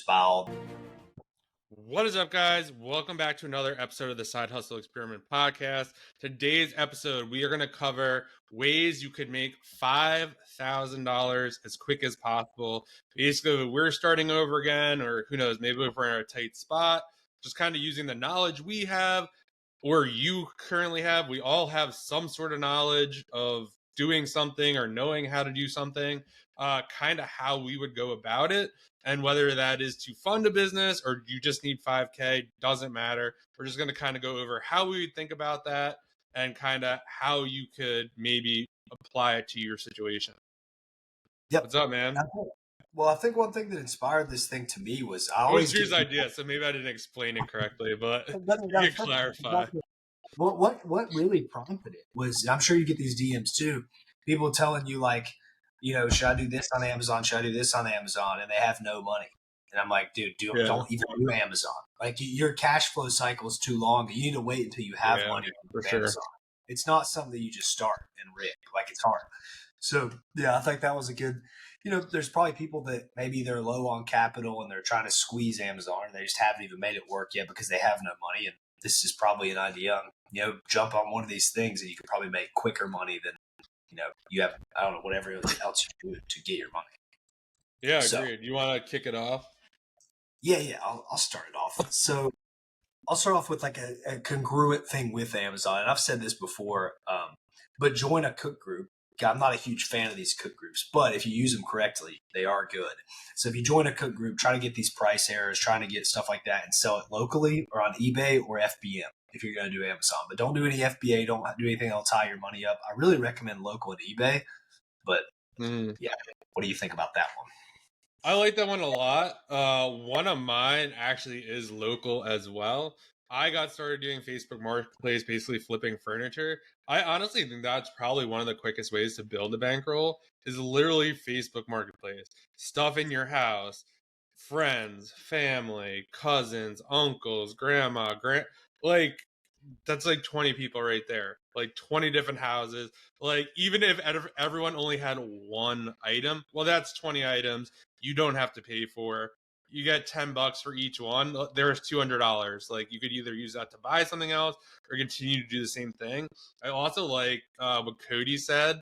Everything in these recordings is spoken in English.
just buy all. What is up, guys? Welcome back to another episode of the Side Hustle Experiment podcast. Today's episode, we are going to cover ways you could make $5,000 as quick as possible. Basically, if we're starting over again, or who knows, maybe if we're in a tight spot, just kind of using the knowledge we have or you currently have. We all have some sort of knowledge of doing something or knowing how to do something, kind of how we would go about it. And whether that is to fund a business or you just need 5K, doesn't matter. We're just going to kind of go over how we would think about that and kind of how you could maybe apply it to your situation. Yep. What's up, man? Well, I think one thing that inspired this thing to me was It was Drew's idea, so maybe I didn't explain it correctly, but you can clarify. What really prompted it was, I'm sure you get these DMs too, people telling you like, should I do this on Amazon? Should I do this on Amazon? And they have no money. And I'm like, dude, don't even do Amazon. Like your cash flow cycle is too long. You need to wait until you have money for Amazon. Sure. It's not something that you just start and rig. Like it's hard. So yeah, I think that was a good, there's probably people that maybe they're low on capital and they're trying to squeeze Amazon and they just haven't even made it work yet because they have no money. And this is probably an idea on, jump on one of these things and you can probably make quicker money than, you have, I don't know, whatever else you do to get your money. Yeah, agreed. You want to kick it off? Yeah, I'll start it off. So I'll start off with like a congruent thing with Amazon. And I've said this before, but join a cook group. I'm not a huge fan of these cook groups, but if you use them correctly, they are good. So if you join a cook group, try to get these price errors, trying to get stuff like that and sell it locally or on eBay or FBM if you're going to do Amazon. But don't do any FBA. Don't do anything that'll tie your money up. I really recommend local and eBay. But yeah, what do you think about that one? I like that one a lot. One of mine actually is local as well. I got started doing Facebook Marketplace, basically flipping furniture. I honestly think that's probably one of the quickest ways to build a bankroll is literally Facebook Marketplace. Stuff in your house, friends, family, cousins, uncles, grandma, like that's like 20 people right there, like 20 different houses. Like even if everyone only had one item, well, that's 20 items you don't have to pay for. You get $10 for each one. There's $200. Like you could either use that to buy something else or continue to do the same thing. I also like what Cody said.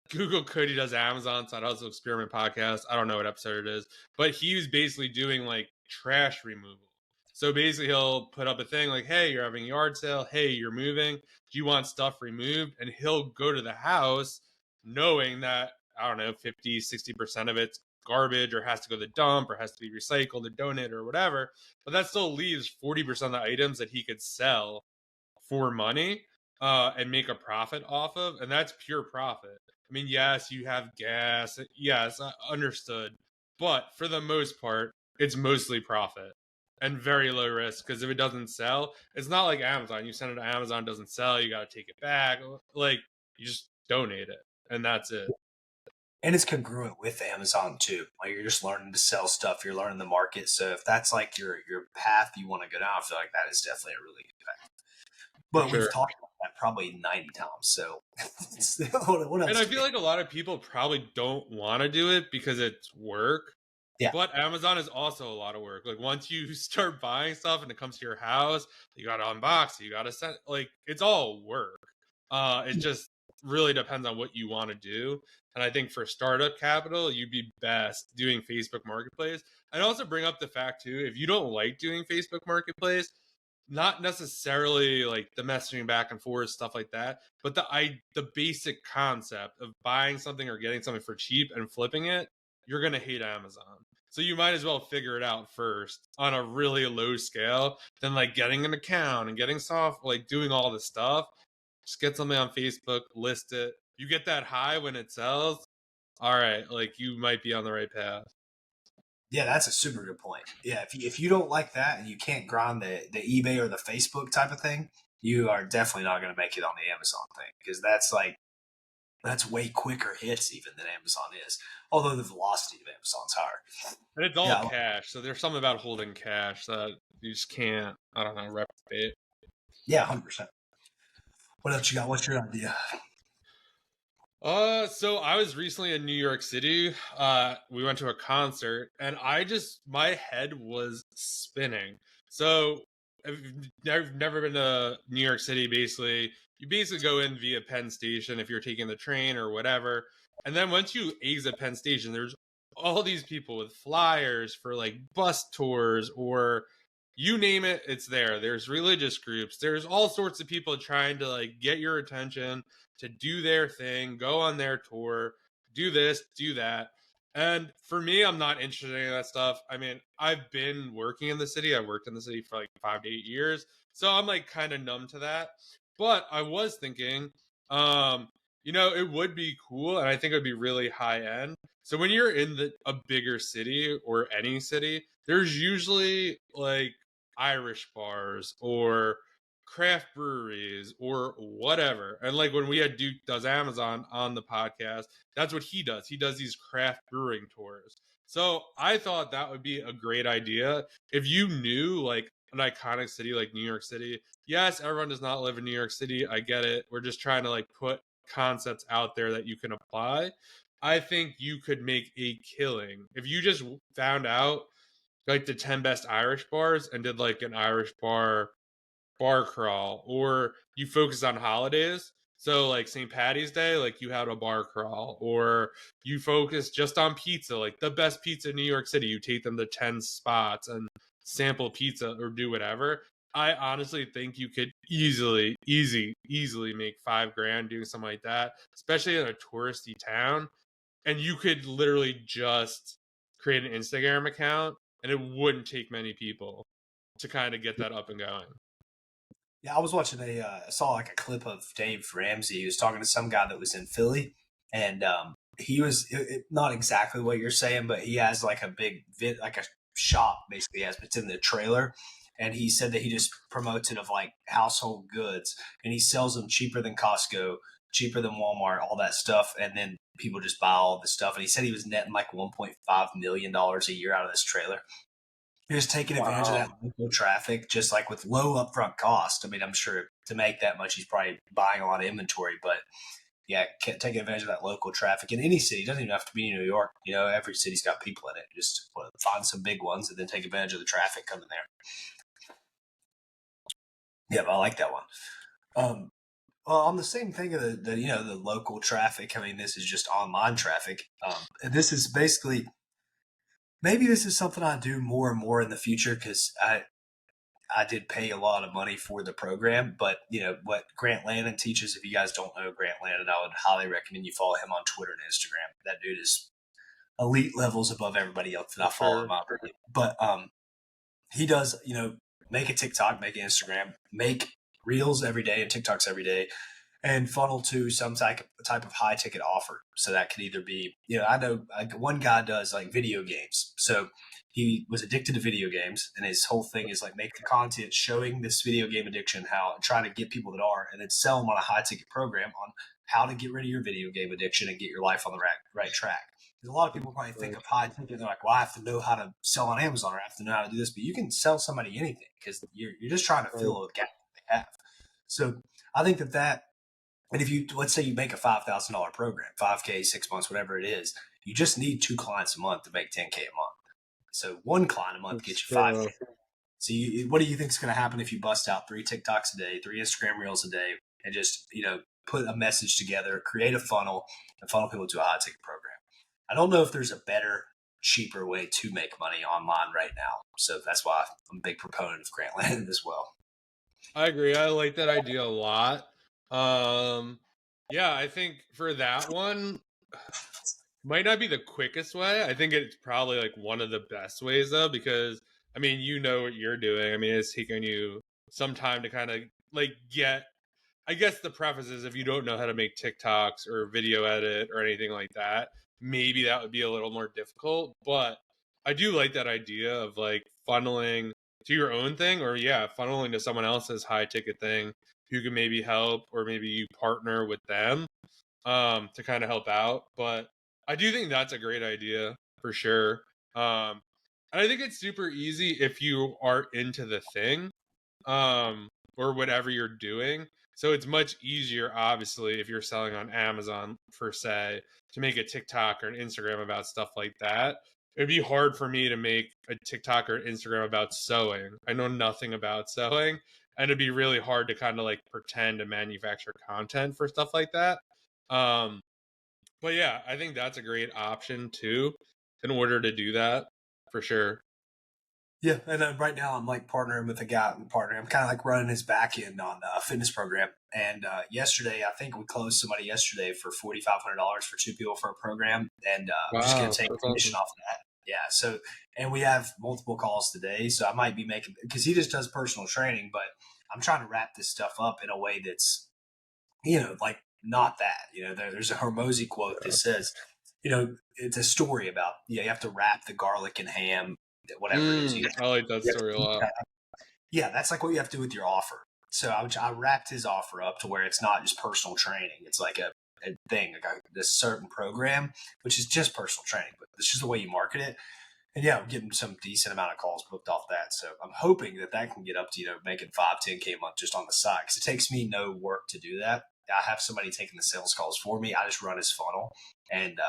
Google Cody does Amazon Side Hustle Experiment podcast. I don't know what episode it is, but he was basically doing like trash removal. So basically he'll put up a thing like, hey, you're having a yard sale. Hey, you're moving. Do you want stuff removed? And he'll go to the house knowing that, I don't know, 50, 60% of it's garbage or has to go to the dump or has to be recycled or donated or whatever. But that still leaves 40% of the items that he could sell for money and make a profit off of. And that's pure profit. I mean, yes, you have gas. Yes, understood. But for the most part, it's mostly profit and very low risk because if it doesn't sell, it's not like Amazon. You send it to Amazon, it doesn't sell, you got to take it back. Like, you just donate it and that's it. And it's congruent with Amazon too. Like you're just learning to sell stuff. You're learning the market. So if that's like your path you want to go down, I feel like that is definitely a really good path. But we've talked about that probably 90 times. So what else? And I feel like a lot of people probably don't want to do it because it's work. Yeah. But Amazon is also a lot of work. Like once you start buying stuff and it comes to your house, you got to unbox it, you got to send, like it's all work. It just really depends on what you want to do. And I think for startup capital, you'd be best doing Facebook Marketplace. I'd also bring up the fact too, if you don't like doing Facebook Marketplace, not necessarily like the messaging back and forth, stuff like that, but the basic concept of buying something or getting something for cheap and flipping it, you're going to hate Amazon. So you might as well figure it out first on a really low scale than like getting an account and getting like doing all this stuff. Just get something on Facebook, list it. You get that high when it sells. All right, like you might be on the right path. Yeah, that's a super good point. Yeah, if you don't like that and you can't grind the eBay or the Facebook type of thing, you are definitely not going to make it on the Amazon thing because that's way quicker hits even than Amazon is. Although the velocity of Amazon's higher. And it's all cash, so there's something about holding cash that you just can't, I don't know, replicate. Yeah, 100%. What else you got? What's your idea? So I was recently in New York City. We went to a concert, and my head was spinning. So if you've never been to New York City, basically, you basically go in via Penn Station if you're taking the train or whatever. And then once you exit Penn Station, there's all these people with flyers for like bus tours or you name it, it's there. There's religious groups. There's all sorts of people trying to like get your attention to do their thing, go on their tour, do this, do that. And for me, I'm not interested in any of that stuff. I mean, I've been working in the city. I've worked in the city for like 5 to 8 years. So I'm like kind of numb to that. But I was thinking, it would be cool and I think it would be really high end. So when you're in a bigger city or any city, there's usually like Irish bars or craft breweries or whatever. And like when we had Duke Does Amazon on the podcast, that's what he does. He does these craft brewing tours. So I thought that would be a great idea if you knew like an iconic city like New York City. Yes, everyone does not live in New York City. I get it. We're just trying to like put concepts out there that you can apply. I think you could make a killing if you just found out like the 10 best Irish bars and did like an Irish bar crawl, or you focus on holidays. So like St. Patty's Day, like you had a bar crawl, or you focus just on pizza, like the best pizza in New York City. You take them to 10 spots and sample pizza or do whatever. I honestly think you could easily make 5 grand doing something like that, especially in a touristy town. And you could literally just create an Instagram account and it wouldn't take many people to kind of get that up and going. Yeah, I was watching I saw like a clip of Dave Ramsey. He was talking to some guy that was in Philly, and he was not exactly what you're saying, but he has like a big like a shop basically has, but it's in the trailer. And he said that he just promotes it of like household goods, and he sells them cheaper than Costco, cheaper than Walmart, all that stuff, and then people just buy all the stuff. And he said he was netting like $1.5 million a year out of this trailer. Just taking advantage of that local traffic, just like with low upfront cost. I mean, I'm sure to make that much, he's probably buying a lot of inventory, but yeah, taking advantage of that local traffic in any city. It doesn't even have to be New York. Every city's got people in it. Just find some big ones and then take advantage of the traffic coming there. Yeah, but I like that one. Well, on the same thing of the local traffic. I mean, this is just online traffic. And this is basically maybe this is something I do more and more in the future because I did pay a lot of money for the program, but what Grant Landon teaches. If you guys don't know Grant Landon, I would highly recommend you follow him on Twitter and Instagram. That dude is elite levels above everybody else that I follow him out. But he does make a TikTok, make an Instagram, make reels every day and TikToks every day, and funnel to some type of high ticket offer. So that could either be, I know like one guy does like video games. So he was addicted to video games, and his whole thing is like make the content showing this video game addiction, how trying to get people that are, and then sell them on a high ticket program on how to get rid of your video game addiction and get your life on the right track. Because a lot of people probably think of high ticket, they're like, well, I have to know how to sell on Amazon, or I have to know how to do this, but you can sell somebody anything because you're just trying to fill a gap they have. So I think that and if you, let's say you make a $5,000 program, 5K, 6 months, whatever it is, you just need 2 clients a month to make 10K a month. So one client a month gets you 5K. So what do you think is going to happen if you bust out 3 TikToks a day, 3 Instagram reels a day, and just, put a message together, create a funnel, and funnel people to a high ticket program? I don't know if there's a better, cheaper way to make money online right now. So that's why I'm a big proponent of Grant Landon as well. I agree. I like that idea a lot. Yeah, I think for that one, might not be the quickest way. I think it's probably like one of the best ways though, because I mean, you know what you're doing. I mean, it's taking you some time to kind of like get. I guess the preface is if you don't know how to make TikToks or video edit or anything like that, maybe that would be a little more difficult. But I do like that idea of like funneling to your own thing, or yeah, funneling to someone else's high ticket thing who can maybe help, or maybe you partner with them to kind of help out. But I do think that's a great idea for sure. And I think it's super easy if you are into the thing or whatever you're doing. So it's much easier, obviously, if you're selling on Amazon, per se, to make a TikTok or an Instagram about stuff like that. It'd be hard for me to make a TikTok or Instagram about sewing. I know nothing about sewing, and it'd be really hard to kind of like pretend to manufacture content for stuff like that. Um, but yeah, I think that's a great option too, in order to do that for sure. Yeah, and right now I'm like partnering with a guy. I'm kind of like running his back end on a fitness program. And yesterday, I think we closed somebody yesterday for $4,500 for two people for a program, and I'm just going Wow, to take that's commission awesome. off of that. Yeah. So, and we have multiple calls today, so I might be making because he just does personal training, but I'm trying to wrap this stuff up in a way that's like not that. There's a Hormozy quote that says, it's a story about you have to wrap the garlic and ham, whatever it is. I like that You have story to a eat lot. that. Yeah, that's like what you have to do with your offer. So I wrapped his offer up to where it's not just personal training. It's like a thing, like this certain program, which is just personal training, but it's just the way you market it. And yeah, I'm getting some decent amount of calls booked off that. So I'm hoping that can get up to, making 5, 10K a month just on the side. Cause it takes me no work to do that. I have somebody taking the sales calls for me. I just run his funnel. And,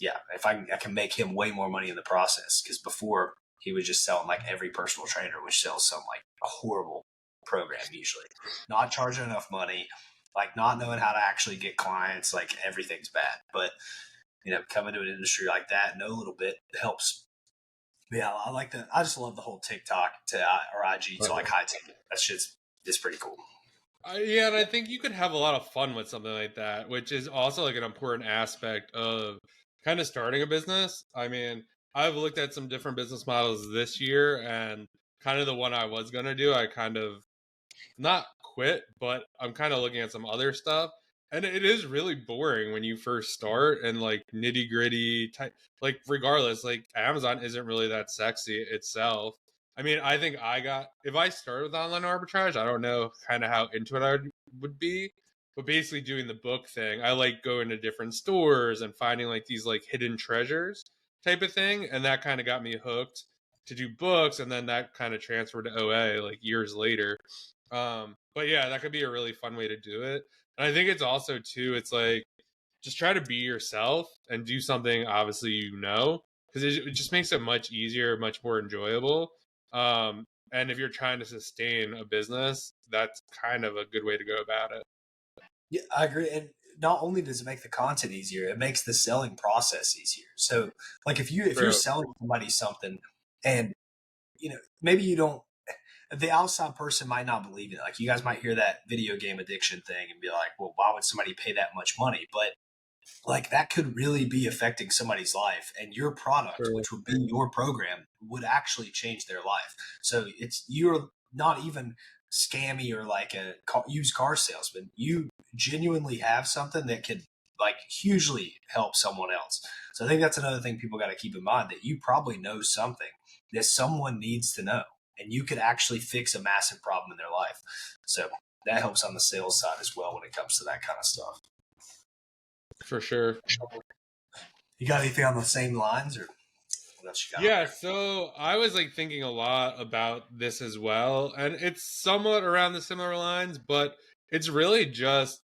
yeah, if I can make him way more money in the process. Cause before he was just selling like every personal trainer, which sells some like a horrible program usually, not charging enough money, like not knowing how to actually get clients. Like everything's bad, but coming to an industry like that, know a little bit helps. Yeah, I like that. I just love the whole TikTok to or IG to like high ticket. That shit's it's pretty cool. Yeah, and I think you could have a lot of fun with something like that, which is also like an important aspect of kind of starting a business. I mean, I've looked at some different business models this year, and kind of the one I was gonna do, I kind of not quit, but I'm kind of looking at some other stuff. And it is really boring when you first start and like nitty gritty type, like regardless, like Amazon isn't really that sexy itself. I mean, I think if I started with online arbitrage, I don't know kind of how into it would be, but basically doing the book thing, I like going to different stores and finding like these like hidden treasures type of thing. And that kind of got me hooked to do books. And then that kind of transferred to OA like years later. But yeah, that could be a really fun way to do it. And I think it's also too, it's like just try to be yourself and do something obviously because it just makes it much easier, much more enjoyable. And if you're trying to sustain a business, that's kind of a good way to go about it. Yeah, I agree. And not only does it make the content easier, it makes the selling process easier. So, like if you're True. selling somebody something, and maybe you don't, the outside person might not believe it. Like you guys might hear that video game addiction thing and be like, "Well, why would somebody pay that much money?" But like that could really be affecting somebody's life, and your product, True. which would be your program, would actually change their life. So you're not even scammy or like a used car salesman. You genuinely have something that could like hugely help someone else. So I think that's another thing people got to keep in mind, that you probably know something that someone needs to know, and you could actually fix a massive problem in their life. So that helps on the sales side as well when it comes to that kind of stuff. For sure. You got anything on the same lines, or what else you got on Yeah, there? so I was like thinking a lot about this as well, and it's somewhat around the similar lines, but it's really just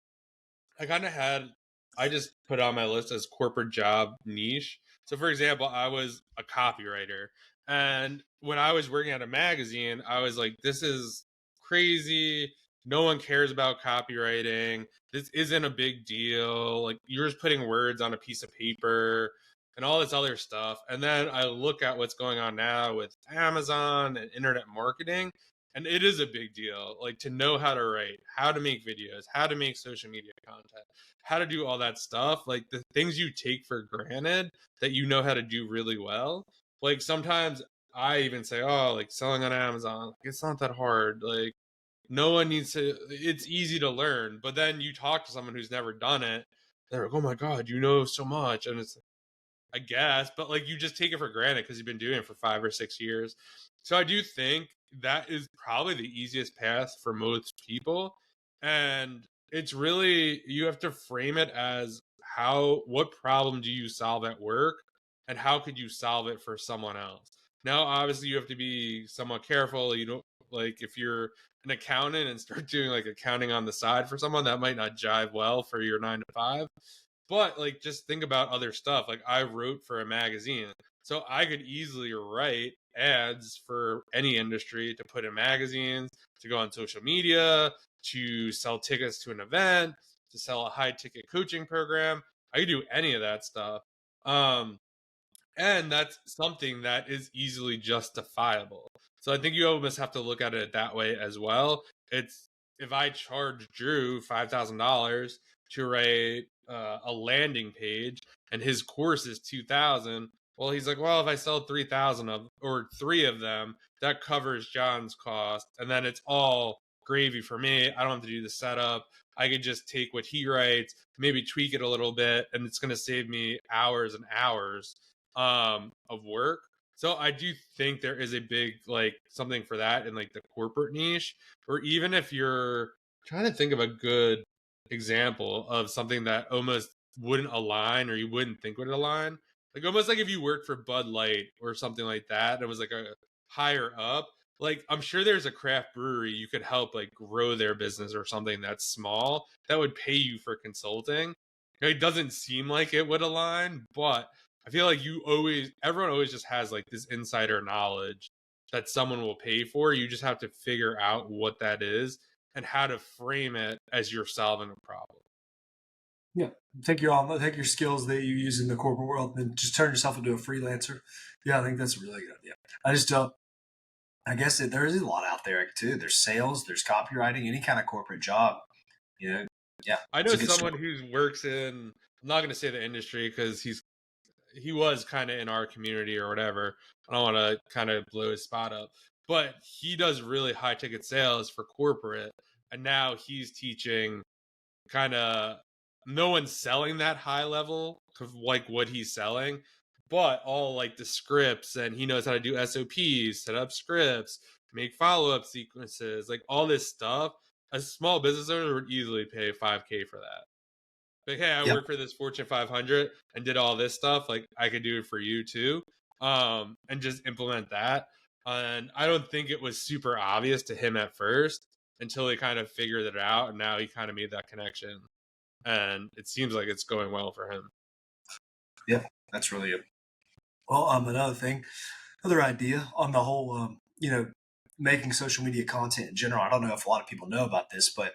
I kind of had, I just put on my list as corporate job niche. So, for example, I was a copywriter. And when I was working at a magazine, I was like, this is crazy. No one cares about copywriting. This isn't a big deal. Like, you're just putting words on a piece of paper and all this other stuff. And then I look at what's going on now with Amazon and internet marketing, and it is a big deal, like to know how to write, how to make videos, how to make social media content, how to do all that stuff, like the things you take for granted that you know how to do really well. Like sometimes I even say, oh, like selling on Amazon, like, it's not that hard, like no one needs to, it's easy to learn. But then you talk to someone who's never done it, they're like, oh my god, you know so much. And it's, I guess, but like you just take it for granted because you've been doing it for 5 or 6 years. So I do think that is probably the easiest path for most people. And it's really, you have to frame it as what problem do you solve at work and how could you solve it for someone else? Now, obviously, you have to be somewhat careful. You don't Like if you're an accountant and start doing like accounting on the side for someone, that might not jive well for your 9 to 5. But like just think about other stuff. Like I wrote for a magazine, so I could easily write ads for any industry to put in magazines, to go on social media, to sell tickets to an event, to sell a high ticket coaching program. I could do any of that stuff. Um, and that's something that is easily justifiable. So I think you almost have to look at it that way as well. It's if I charge Drew $5,000 to write a landing page and his course is 2,000, well, he's like, well, if I sell 3,000 of or three of them, that covers John's cost, and then it's all gravy for me. I don't have to do the setup. I could just take what he writes, maybe tweak it a little bit, and it's going to save me hours and hours of work. So I do think there is a big like something for that in like the corporate niche, or even if you're trying to think of a good example of something that almost wouldn't align or you wouldn't think would align. Like almost like if you worked for Bud Light or something like that, and it was like a higher up. Like I'm sure there's a craft brewery you could help like grow their business or something that's small that would pay you for consulting. It doesn't seem like it would align, but I feel like everyone always just has like this insider knowledge that someone will pay for. You just have to figure out what that is and how to frame it as you're solving a problem. Yeah, take your skills that you use in the corporate world, and just turn yourself into a freelancer. Yeah, I think that's a really good idea. I just don't. I guess there is a lot out there too. There's sales, there's copywriting, any kind of corporate job. You know, yeah, I it's know a good someone story. who works in, I'm not going to say the industry because he was kind of in our community or whatever. I don't want to kind of blow his spot up, but he does really high ticket sales for corporate, and now he's teaching kind of no one's selling that high level of like what he's selling, but all like the scripts, and he knows how to do SOPs, set up scripts, make follow-up sequences, like all this stuff. A small business owner would easily pay 5K for that. Like, hey, I Yep. work for this Fortune 500 and did all this stuff. Like, I could do it for you too, and just implement that. And I don't think it was super obvious to him at first until he kind of figured it out, and now he kind of made that connection, and it seems like it's going well for him. Yeah, that's really it. Well, another thing, another idea on the whole, making social media content in general. I don't know if a lot of people know about this, but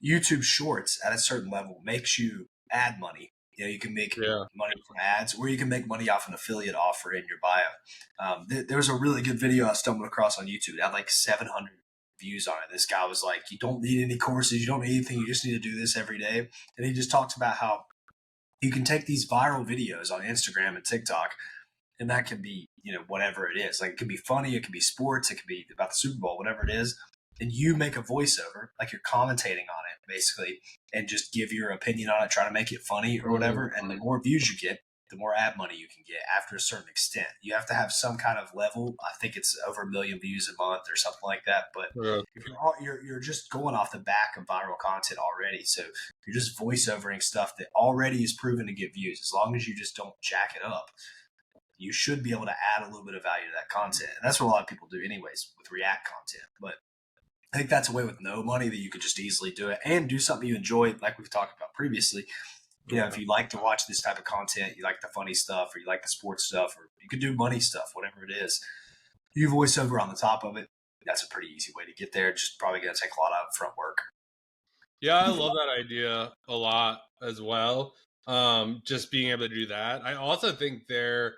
YouTube Shorts at a certain level makes you ad money. You can make Yeah. money from ads, or you can make money off an affiliate offer in your bio. There was a really good video I stumbled across on YouTube. It had like 700 views on it. This guy was like, "You don't need any courses. You don't need anything. You just need to do this every day." And he just talks about how you can take these viral videos on Instagram and TikTok, and that can be whatever it is. Like it can be funny, it can be sports, it can be about the Super Bowl, whatever it is. And you make a voiceover, like you're commentating on it basically, and just give your opinion on it, try to make it funny or whatever. And the more views you get, the more ad money you can get after a certain extent. You have to have some kind of level. I think it's over 1 million views a month or something like that. But Yeah. if you're just going off the back of viral content already, so you're just voiceovering stuff that already is proven to get views. As long as you just don't jack it up, you should be able to add a little bit of value to that content. And that's what a lot of people do anyways with React content. But I think that's a way with no money that you could just easily do it and do something you enjoy, like we've talked about previously. If you like to watch this type of content, you like the funny stuff, or you like the sports stuff, or you could do money stuff, whatever it is. You voice over on the top of it. That's a pretty easy way to get there. Just probably going to take a lot of upfront work. Yeah, I love that idea a lot as well. Just being able to do that. I also think they're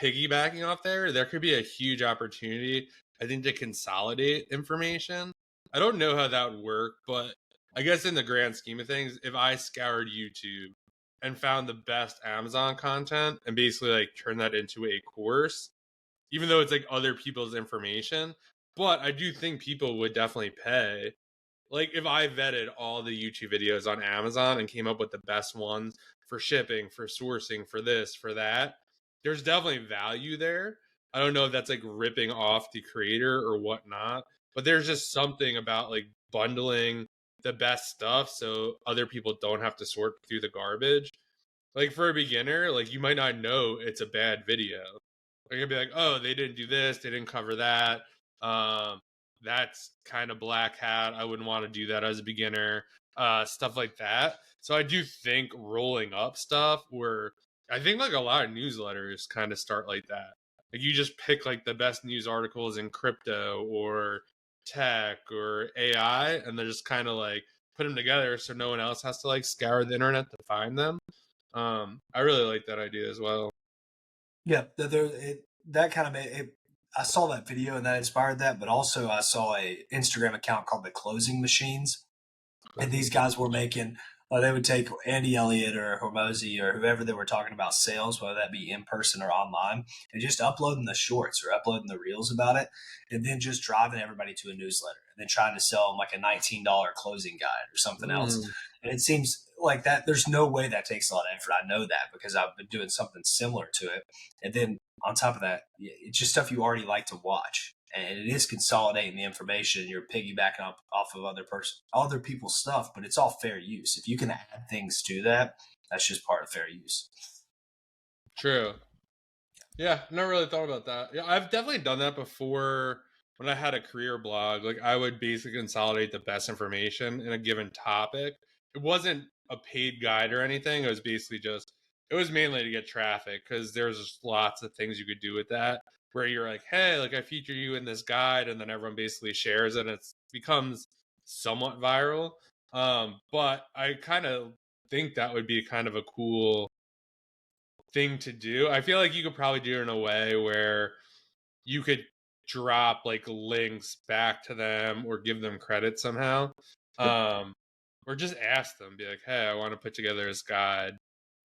piggybacking off there could be a huge opportunity, I think, to consolidate information. I don't know how that would work, but I guess in the grand scheme of things, if I scoured YouTube and found the best Amazon content and basically like turn that into a course, even though it's like other people's information, but I do think people would definitely pay. Like if I vetted all the YouTube videos on Amazon and came up with the best ones for shipping, for sourcing, for this, for that, there's definitely value there. I don't know if that's like ripping off the creator or whatnot, but there's just something about like bundling the best stuff so other people don't have to sort through the garbage. Like for a beginner, like you might not know it's a bad video. Like you'll be like, oh, they didn't do this, they didn't cover that. Um, that's kind of black hat. I wouldn't want to do that as a beginner, stuff like that. So I do think rolling up stuff, where I think like a lot of newsletters kind of start like that. Like you just pick like the best news articles in crypto or tech or AI, and they're just kind of like put them together so no one else has to like scour the internet to find them. I really like that idea as well. Yeah, that kind of made it. I saw that video and that inspired that, but also I saw a Instagram account called the Closing Machines, and these guys were making. They would take Andy Elliott or Hormozy or whoever they were talking about sales, whether that be in person or online, and just uploading the shorts or uploading the reels about it, and then just driving everybody to a newsletter, and then trying to sell them like a $19 closing guide or something else. Mm, And it seems like that. There's no way that takes a lot of effort. I know that because I've been doing something similar to it. And then on top of that, it's just stuff you already like to watch, and it is consolidating the information. You're piggybacking off of other people's stuff, but it's all fair use. If you can add things to that, that's just part of fair use. true. Yeah, never really thought about that. Yeah, I've definitely done that before when I had a career blog. Like I would basically consolidate the best information in a given topic. It wasn't a paid guide or anything. It was basically just it was mainly to get traffic because there's just lots of things you could do with that. Where you're like, hey, like I feature you in this guide, and then everyone basically shares it, and it becomes somewhat viral. But I kind of think that would be kind of a cool thing to do. I feel like you could probably do it in a way where you could drop like links back to them or give them credit somehow. Yep. Um, or just ask them, be like, hey, I want to put together this guide.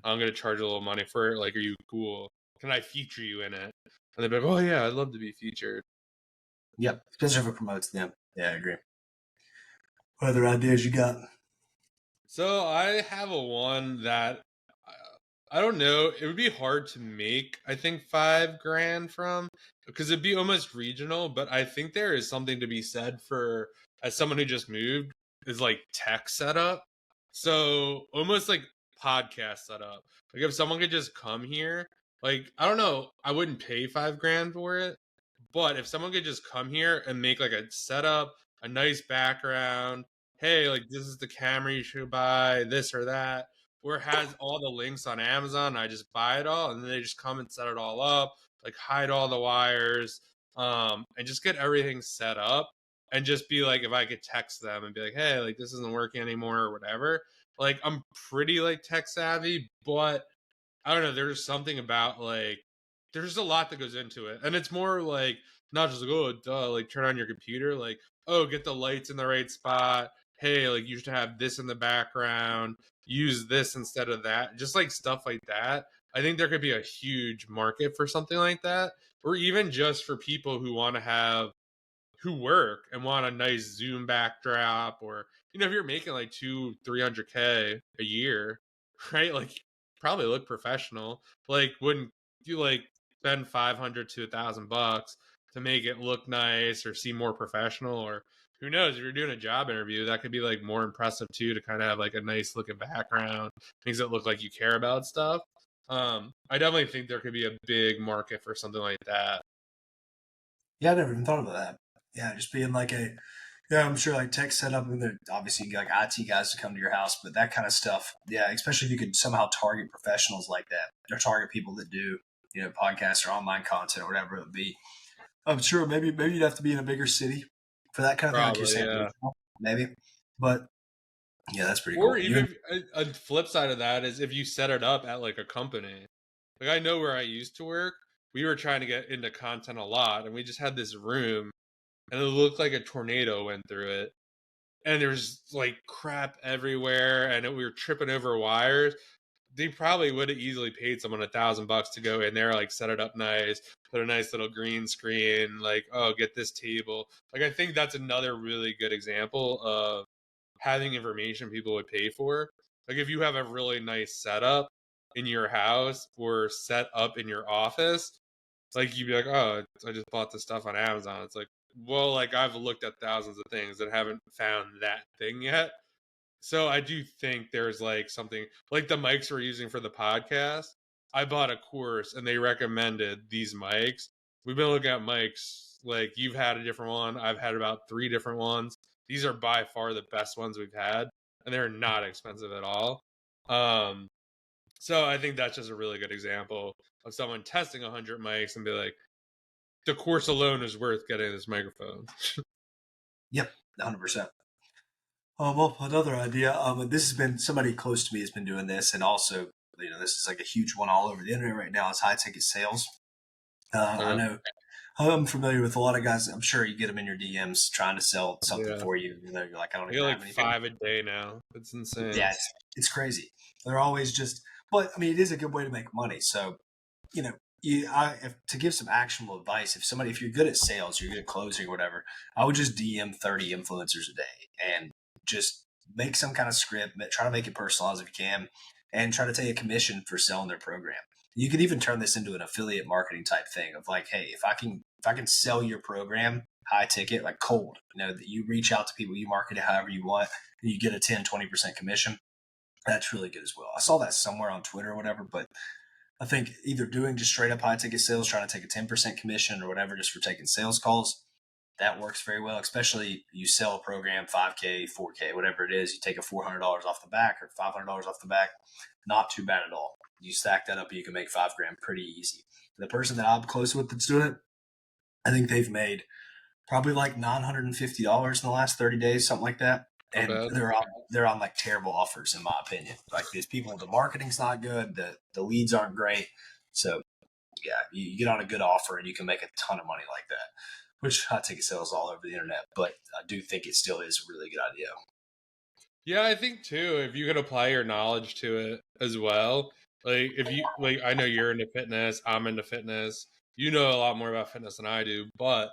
I'm going to charge a little money for it. Like, are you cool? Can I feature you in it? And they'd be like, oh, yeah, I'd love to be featured. Yep. Especially if it promotes them. Yeah, I agree. What other ideas you got? So I have a one that I don't know. It would be hard to make, I think, 5 grand from because it'd be almost regional. But I think there is something to be said for, as someone who just moved, is like tech setup. So almost like podcast setup. Like if someone could just come here, like I don't know, I wouldn't pay 5 grand for it. But if someone could just come here and make like a setup, a nice background, hey, like this is the camera you should buy, this or that, or it has all the links on Amazon. I just buy it all, and then they just come and set it all up, like hide all the wires, and just get everything set up, and just be like, if I could text them and be like, hey, like this isn't working anymore or whatever. Like I'm pretty like tech savvy, but I don't know. There's something about like there's a lot that goes into it, and it's more like not just like oh duh, like turn on your computer, like oh get the lights in the right spot. Hey, like you should have this in the background. Use this instead of that. Just like stuff like that. I think there could be a huge market for something like that, or even just for people who want to have who work and want a nice Zoom backdrop, or if you're making like 200-300K a year, right? Like probably look professional. Like wouldn't you like spend 500 to $1,000 to make it look nice or seem more professional? Or who knows, if you're doing a job interview, that could be like more impressive too, to kind of have like a nice looking background, things that look like you care about stuff. I definitely think there could be a big market for something like that. Yeah, I never even thought about that. Yeah, just being like yeah, I'm sure like tech setup, and then obviously you get like IT guys to come to your house, but that kind of stuff. Yeah, especially if you could somehow target professionals like that, or target people that do, podcasts or online content or whatever it would be. I'm sure maybe you'd have to be in a bigger city for that kind of thing, like you're Probably, saying, yeah. maybe. But yeah, that's pretty Or cool. even a flip side of that is if you set it up at like a company. Like I know where I used to work, we were trying to get into content a lot, and we just had this room, and it looked like a tornado went through it, and there's like crap everywhere, and we were tripping over wires. They probably would have easily paid someone $1,000 to go in there, like set it up nice, put a nice little green screen, like oh get this table. Like I think that's another really good example of having information people would pay for. Like if you have a really nice setup in your house or set up in your office, like you'd be like, oh, I just bought this stuff on Amazon. It's like, well, like I've looked at thousands of things and haven't found that thing yet. So I do think there's like something like the mics we're using for the podcast. I bought a course and they recommended these mics. We've been looking at mics Like you've had a different one. I've had about 3 different ones. These are by far the best ones we've had, and they're not expensive at all. Um, so I think that's just a really good example of someone testing 100 mics and be like, the course alone is worth getting this microphone. Yep, 100%. Well, another idea. This has been somebody close to me has been doing this, and also, this is like a huge one all over the internet right now. Is high ticket sales. I know I'm familiar with a lot of guys. I'm sure you get them in your DMs trying to sell something Yeah. for you. You're like, I don't I even get have like anything. 5 a day now. It's insane. Yeah, it's crazy. They're always just, but I mean, it is a good way to make money. So, to give some actionable advice, if you're good at sales, you're good at closing or whatever, I would just DM 30 influencers a day and just make some kind of script, try to make it personalized if you can, and try to take a commission for selling their program. You could even turn this into an affiliate marketing type thing of like, hey, if I can sell your program high ticket, like cold, that you reach out to people, you market it however you want, and you get a 10-20% commission. That's really good as well. I saw that somewhere on Twitter or whatever, but I think either doing just straight up high ticket sales, trying to take a 10% commission or whatever just for taking sales calls, that works very well. Especially you sell a program 5K, 4K, whatever it is, you take a $400 off the back or $500 off the back, not too bad at all. You stack that up, you can make $5,000 pretty easy. The person that I'm close with that's doing it, I think they've made probably like $950 in the last 30 days, something like that. And they're on like terrible offers, in my opinion. Like these people, the marketing's not good, the leads aren't great. So yeah, you get on a good offer and you can make a ton of money like that. Which high ticket sales all over the internet, but I do think it still is a really good idea. Yeah, I think too, if you could apply your knowledge to it as well. Like if you like I know you're into fitness, I'm into fitness. You know a lot more about fitness than I do, but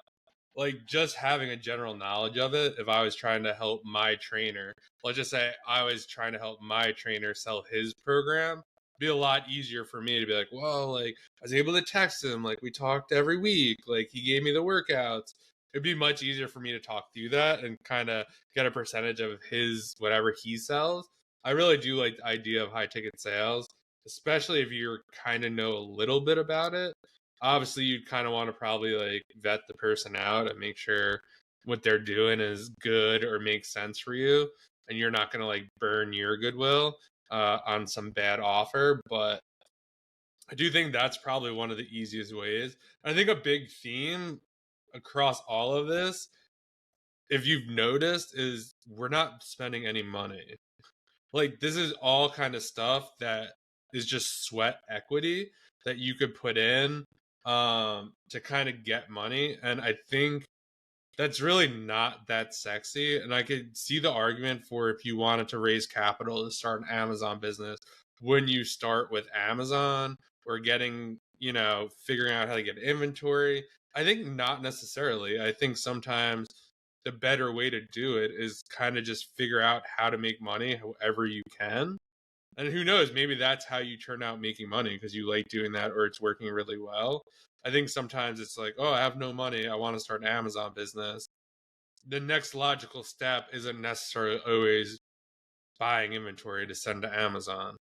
like just having a general knowledge of it, if I was trying to help my trainer, let's just say I was trying to help my trainer sell his program, it'd be a lot easier for me to be like, well, like I was able to text him, like we talked every week, like he gave me the workouts. It'd be much easier for me to talk through that and kind of get a percentage of his whatever he sells. I really do like the idea of high ticket sales, especially if you kind of know a little bit about it. Obviously, you'd kind of want to probably like vet the person out and make sure what they're doing is good or makes sense for you, and you're not going to like burn your goodwill on some bad offer. But I do think that's probably one of the easiest ways. I think a big theme across all of this, if you've noticed, is we're not spending any money. Like this is all kind of stuff that is just sweat equity that you could put in to kind of get money. And I think that's really not that sexy. And I could see the argument for if you wanted to raise capital to start an Amazon business, when you start with Amazon or getting, figuring out how to get inventory. I think not necessarily. I think sometimes the better way to do it is kind of just figure out how to make money however you can. And who knows, maybe that's how you turn out making money because you like doing that or it's working really well. I think sometimes it's like, oh, I have no money. I want to start an Amazon business. The next logical step isn't necessarily always buying inventory to send to Amazon.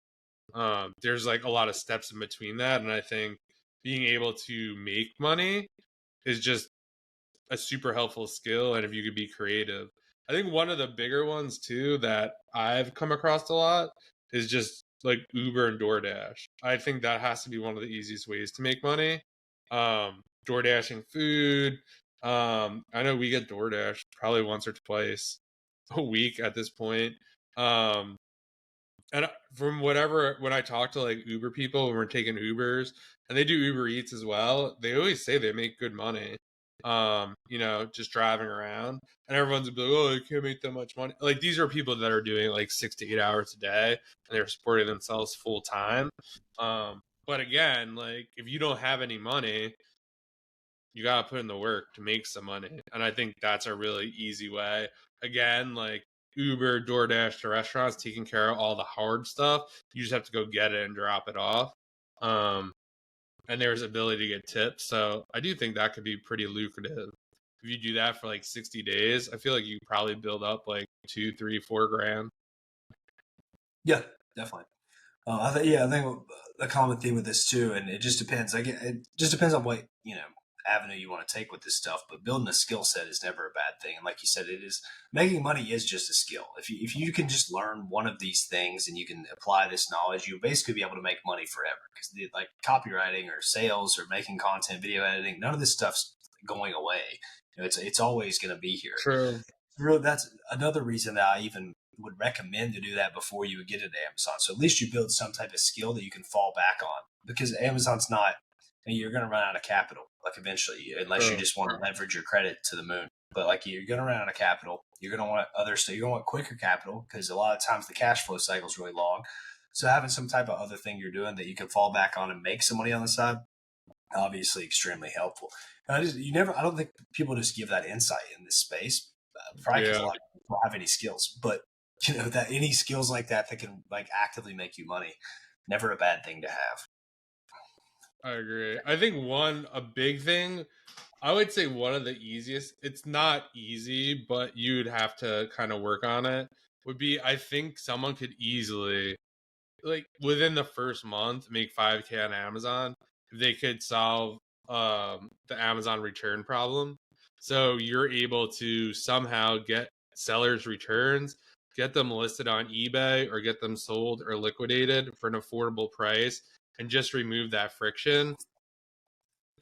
There's like a lot of steps in between that. And I think being able to make money is just a super helpful skill. And if you could be creative, I think one of the bigger ones too that I've come across a lot is just like Uber and DoorDash. I think that has to be one of the easiest ways to make money. DoorDashing food. I know we get DoorDash probably once or twice a week at this point. And from whatever, when I talk to like Uber people, when we're taking Ubers and they do Uber Eats as well, they always say they make good money. Just driving around, and everyone's like, oh, I can't make that much money. Like these are people that are doing like 6 to 8 hours a day and they're supporting themselves full time. But again, like if you don't have any money, you got to put in the work to make some money. And I think that's a really easy way. Again, like Uber, DoorDash to restaurants, taking care of all the hard stuff. You just have to go get it and drop it off. And there's ability to get tips. So I do think that could be pretty lucrative. If you do that for like 60 days, I feel like you probably build up like 2, 3, 4 grand. Yeah, definitely. I think the common theme with this too, and it just depends. Like it just depends on what avenue you want to take with this stuff, but building a skill set is never a bad thing. And like you said, it is making money is just a skill. If you can just learn one of these things and you can apply this knowledge, you'll basically be able to make money forever. Because like copywriting or sales or making content, video editing, none of this stuff's going away. It's always going to be here. True. Really, that's another reason that I even would recommend to do that before you would get into Amazon. So at least you build some type of skill that you can fall back on, because Amazon's not, you're going to run out of capital, like eventually, unless you just want to leverage your credit to the moon. But like you're going to run out of capital. You're going to want other stuff. You're going to want quicker capital because a lot of times the cash flow cycle is really long. So having some type of other thing you're doing that you can fall back on and make some money on the side, obviously extremely helpful. I don't think people just give that insight in this space, probably because a lot of people don't have any skills. But that any skills like that can like actively make you money, never a bad thing to have. I agree. I think a big thing, I would say one of the easiest, it's not easy, but you'd have to kind of work on it, would be, I think someone could easily, like within the first month, make 5K on Amazon if they could solve the Amazon return problem. So you're able to somehow get sellers' returns, get them listed on eBay, or get them sold or liquidated for an affordable price, and just remove that friction.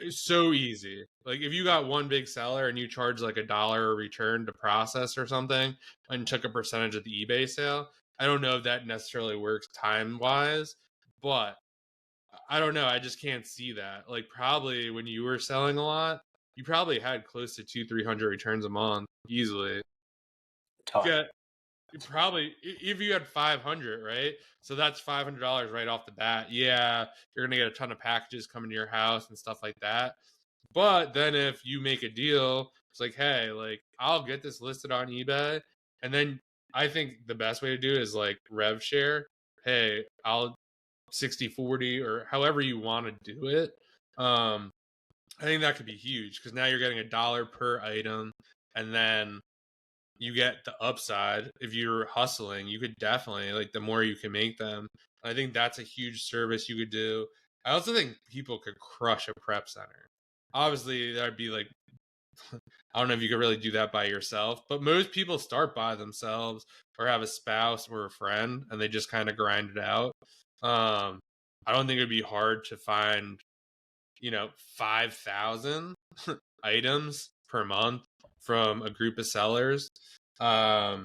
It's so easy. Like if you got one big seller and you charge like $1 a return to process or something and took a percentage of the eBay sale, I don't know if that necessarily works time wise, but I don't know. I just can't see that. Like probably when you were selling a lot, you probably had close to 200-300 returns a month easily. Get you probably, if you had 500, right? So that's $500 right off the bat. Yeah, you're gonna get a ton of packages coming to your house and stuff like that. But then if you make a deal, it's like, hey, like I'll get this listed on eBay, and then I think the best way to do it is like rev share. Hey, I'll 60/40 or however you want to do it. I think that could be huge because now you're getting $1 per item, and then you get the upside. If you're hustling, you could definitely, like, the more you can make them, I think that's a huge service you could do. I also think people could crush a prep center. Obviously that'd be like I don't know if you could really do that by yourself, but most people start by themselves or have a spouse or a friend and they just kind of grind it out. I don't think it'd be hard to find 5,000 items per month from a group of sellers. I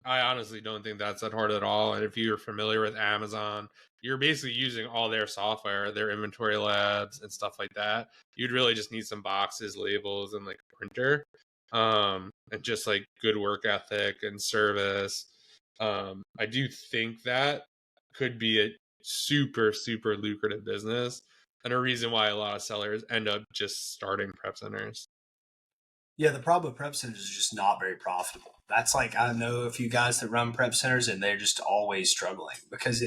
honestly don't think that's that hard at all. And if you're familiar with Amazon, you're basically using all their software, their inventory labs and stuff like that. You'd really just need some boxes, labels, and like a printer. And just like good work ethic and service. I do think that could be a super, super lucrative business and a reason why a lot of sellers end up just starting prep centers. Yeah, the problem with prep centers is just not very profitable. That's like, I know a few guys that run prep centers and they're just always struggling because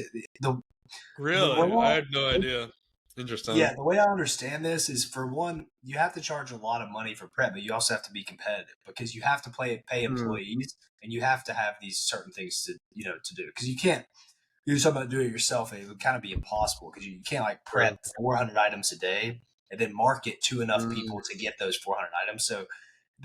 Really? I had no idea. Interesting. Yeah, the way I understand this is, for one, you have to charge a lot of money for prep, but you also have to be competitive because you have to pay employees and you have to have these certain things to do, because you can't. You're talking about doing it yourself, and it would kind of be impossible because you can't like prep 400 items a day and then market to enough people to get those 400 items. So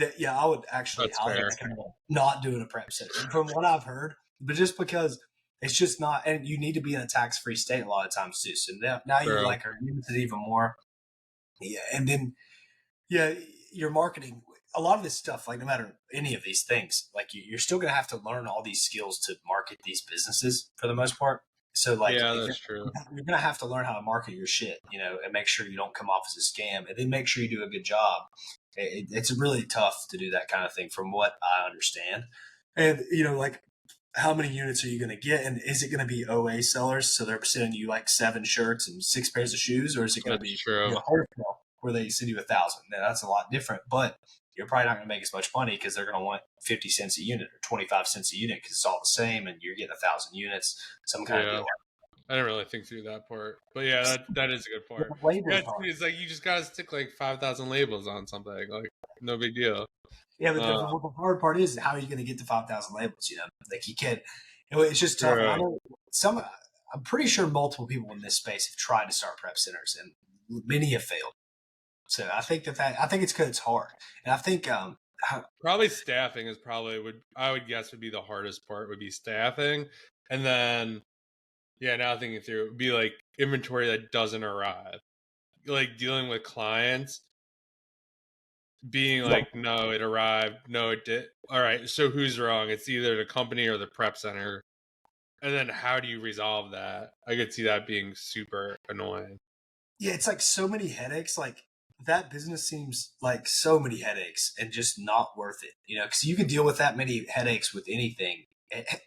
I would actually highly recommend not doing a prep center from what I've heard, but just because it's just not, and you need to be in a tax-free state a lot of times too. So now you like are limited even more. Yeah, and then your marketing, a lot of this stuff, like no matter any of these things, like you're still gonna have to learn all these skills to market these businesses for the most part. So like, that's true. You're gonna have to learn how to market your shit, and make sure you don't come off as a scam, and then make sure you do a good job. It's really tough to do that kind of thing, from what I understand. And like, how many units are you going to get, and is it going to be OA sellers, so they're sending you like 7 shirts and 6 pairs of shoes, or is it going to be wholesale where they send you 1,000? Now that's a lot different, but you're probably not going to make as much money because they're going to want 50 cents a unit or 25 cents a unit because it's all the same, and you're getting 1,000 units, some kind of deal. I didn't really think through that part, but yeah, that is a good part. It's like you just gotta stick like 5,000 labels on something, like no big deal. Yeah, but the hard part is, how are you going to get to 5,000 labels? Like you can't. It's just tough. Right. I'm pretty sure multiple people in this space have tried to start prep centers, and many have failed. So I think I think it's because it's hard, and I think Probably staffing is I would guess would be the hardest part, would be staffing. And then yeah, now thinking through, it would be like inventory that doesn't arrive. Like dealing with clients being yeah, like, no, it arrived, no, it did. All right, so who's wrong? It's either the company or the prep center. And then how do you resolve that? I could see that being super annoying. yeah, it's like so many headaches. Like that business seems like so many headaches and just not worth it. You know, because you can deal with that many headaches with anything.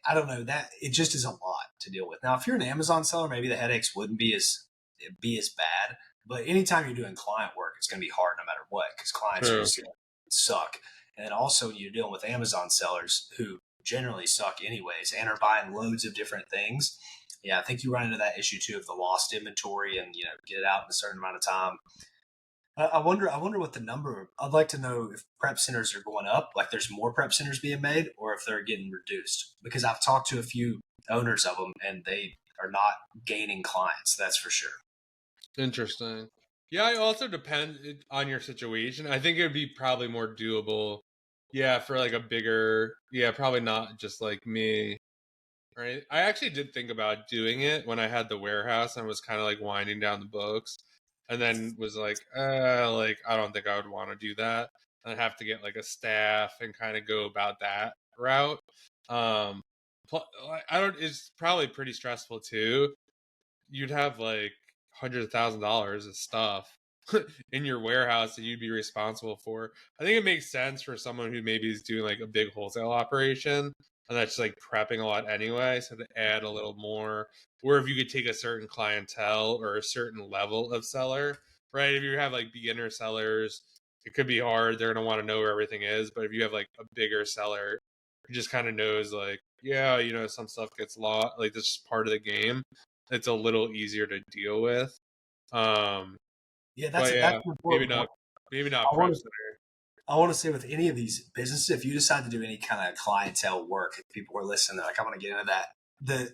I don't know that it just is a lot to deal with. Now, if you're an Amazon seller, maybe the headaches wouldn't be as bad. But anytime you're doing client work, it's going to be hard no matter what because clients are True. just going to suck. And then also you're dealing with Amazon sellers who generally suck anyways and are buying loads of different things. Yeah, I think you run into that issue too of the lost inventory and get it out in a certain amount of time. I wonder what the number. I'd like to know if prep centers are going up, like there's more prep centers being made, or if they're getting reduced. Because I've talked to a few owners of them, and they are not gaining clients. That's for sure. Interesting. Yeah, it also depends on your situation. I think it would be probably more doable. Yeah, for like a bigger, yeah, probably not just like me. Right. I actually did think about doing it when I had the warehouse and was kind of like winding down the books, and then was like I don't think I would want to do that. And I'd have to get like a staff and kind of go about that route. Um, I don't. It's probably pretty stressful too. You'd have like $100,000 of stuff in your warehouse that you'd be responsible for. I think it makes sense for someone who maybe is doing like a big wholesale operation and that's like prepping a lot anyway. So to add a little more, or if you could take a certain clientele or a certain level of seller, right? If you have like beginner sellers, it could be hard. They're going to want to know where everything is. But if you have like a bigger seller who just kind of knows like, yeah, some stuff gets lost, like this is part of the game, it's a little easier to deal with. Um, Yeah, but that's yeah, an maybe important point. not, maybe not I prep want to center. I want to say with any of these businesses, if you decide to do any kind of clientele work, if people are listening, they're like, I want to get into that.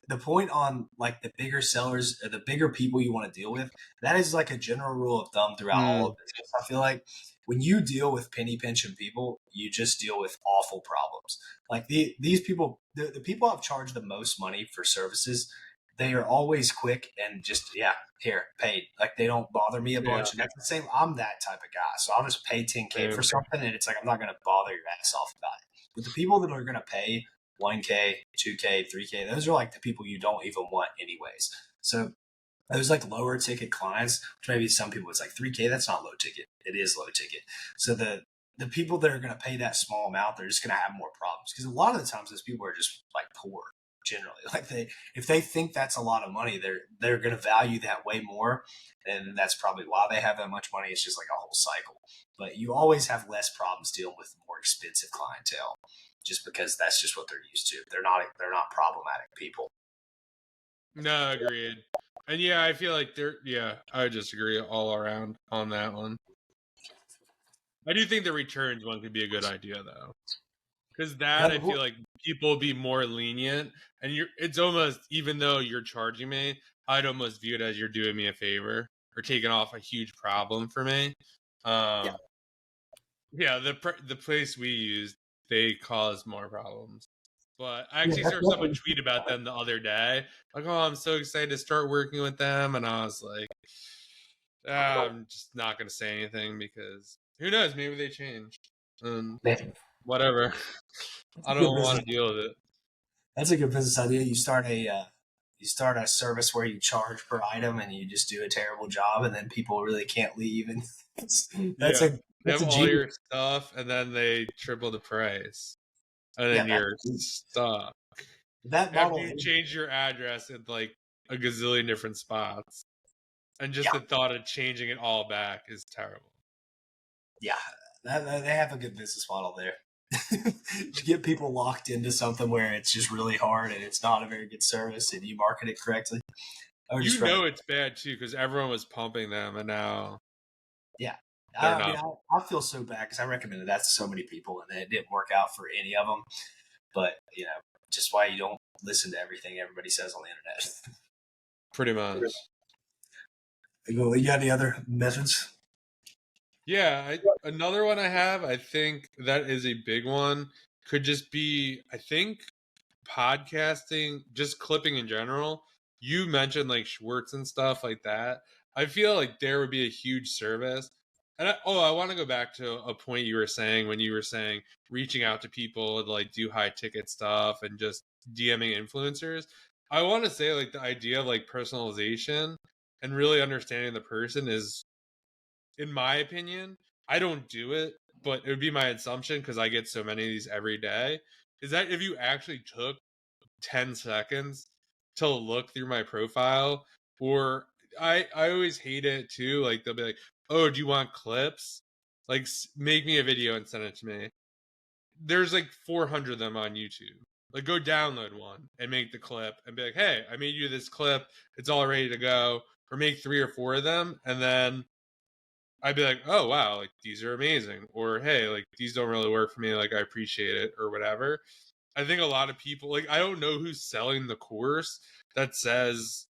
The point on like the bigger sellers or the bigger people you want to deal with, that is like a general rule of thumb throughout all Mm, of business. I feel like when you deal with penny pinching people, you just deal with awful problems. Like these people, the people I've charged the most money for services, they are always quick and just here paid. Like they don't bother me a yeah, bunch, and that's the same. I'm that type of guy, so I'll just pay 10K for same. something, and it's like I'm not going to bother your ass off about it. But the people that are going to pay 1K, 2K, 3K, those are like the people you don't even want anyways. So those like lower ticket clients, which maybe some people it's like 3K, that's not low ticket. It is low ticket. So the people that are going to pay that small amount, they're just going to have more problems because a lot of the times those people are just like poor generally. Like if they think that's a lot of money, they're going to value that way more, and that's probably why they have that much money. It's just like a whole cycle. But you always have less problems dealing with more expensive clientele, just because that's just what they're used to. They're not problematic people. No, agreed. And yeah, I feel like yeah, I just agree all around on that one. I do think the returns one could be a good idea though. Because that I feel like people will be more lenient, and it's almost, even though you're charging me, I'd almost view it as you're doing me a favor or taking off a huge problem for me. Yeah, Um, yeah, the place we used, they caused more problems. But I yeah, actually that's saw someone definitely tweet about them the other day, like, "Oh, I'm so excited to start working with them," and I was like, I'm just not gonna say anything because who knows? Maybe they changed. man. Whatever. That's a I good don't want business. to deal with it. That's a good business idea. You start a service where you charge per item, and you just do a terrible job, and then people really can't leave. And that's Yeah. a They that's have a all genius. your stuff and then they triple the price. And then Yeah, you're stuck. that After model. you change your address in like a gazillion different spots. And just Yeah, the thought of changing it all back is terrible. yeah, they have a good business model there. To get people locked into something where it's just really hard and it's not a very good service, and you market it correctly. I would You just recommend. know it's bad too, because everyone was pumping them and now Yeah, they're I mean, not. I feel so bad because I recommended that to so many people, and it didn't work out for any of them. But just why you don't listen to everything everybody says on the internet. Pretty much. You got any other methods? Yeah, another one I have, I think that is a big one, could just be, I think, podcasting, just clipping in general. You mentioned like Schwartz and stuff like that. I feel like there would be a huge service. And I want to go back to a point you were saying when you were saying reaching out to people to like do high ticket stuff and just DMing influencers. I want to say like the idea of like personalization and really understanding the person is, in my opinion, I don't do it, but it would be my assumption because I get so many of these every day. Is that if you actually took 10 seconds to look through my profile, or I always hate it too, like they'll be like, oh, do you want clips, like make me a video and send it to me. There's like 400 of them on YouTube. Like go download one and make the clip and be like, hey, I made you this clip, it's all ready to go. Or make 3 or 4 of them, and then I'd be like, oh wow, like these are amazing, or hey, like these don't really work for me, like I appreciate it or whatever. I think a lot of people, like, I don't know who's selling the course that says,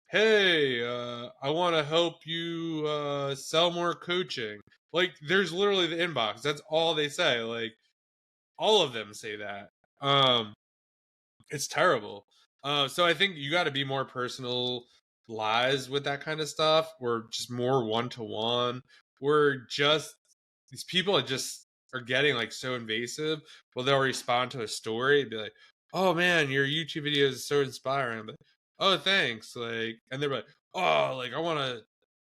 hey, I want to help you sell more coaching. Like, there's literally the inbox. That's all they say. Like, all of them say that. It's terrible. So I think you got to be more personalized with that kind of stuff, or just more one to one, or just these people are just are getting like so invasive. Well, they'll respond to a story and be like, "Oh man, your YouTube videos is so inspiring." But oh, thanks. Like, and they're like, "Oh, like I want to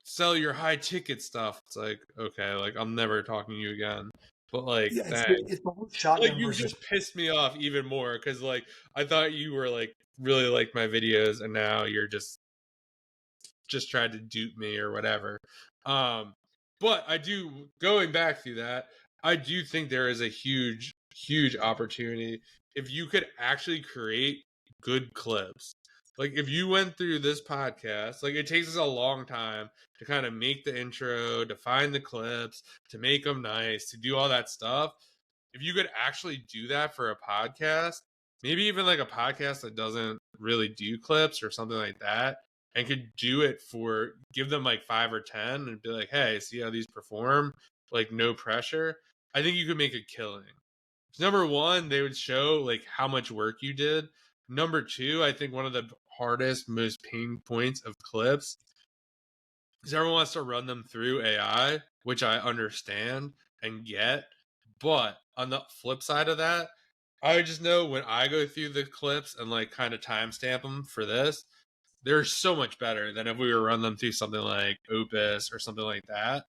sell your high ticket stuff." It's like, okay, like I'm never talking to you again. But like, Yeah, thanks. it's the whole Like shotgun you versus. just pissed me off even more because like I thought you were like really like my videos, and now you're just tried to dupe me or whatever. Um, but I do, going back through that, I do think there is a huge opportunity if you could actually create good clips. Like if you went through this podcast, like it takes us a long time to kind of make the intro, to find the clips, to make them nice, to do all that stuff. If you could actually do that for a podcast, maybe even like a podcast that doesn't really do clips or something like that, and could do it for, give them like 5 or 10 and be like, hey, see how these perform, like no pressure. I think you could make a killing. Number one, they would show like how much work you did. Number two, I think one of the hardest, most pain points of clips is everyone wants to run them through AI, which I understand and get. But on the flip side of that, I just know when I go through the clips and like kind of timestamp them for this, they're so much better than if we were run them through something like Opus or something like that.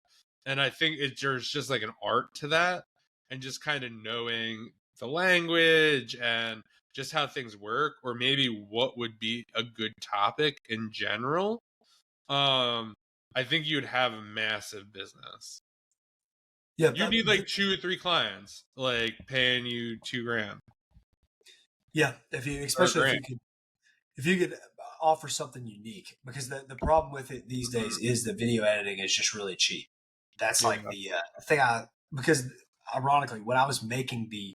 And I think there's just like an art to that, and just kind of knowing the language and just how things work, or maybe what would be a good topic in general. Um, I think you'd have a massive business. Yeah, You need like 2 or 3 clients, like paying you 2 grand yeah. If you, or a especially grand. if you could offer something unique, because the problem with it these days is the video editing is just really cheap. That's like Yeah. the thing because ironically, when I was making the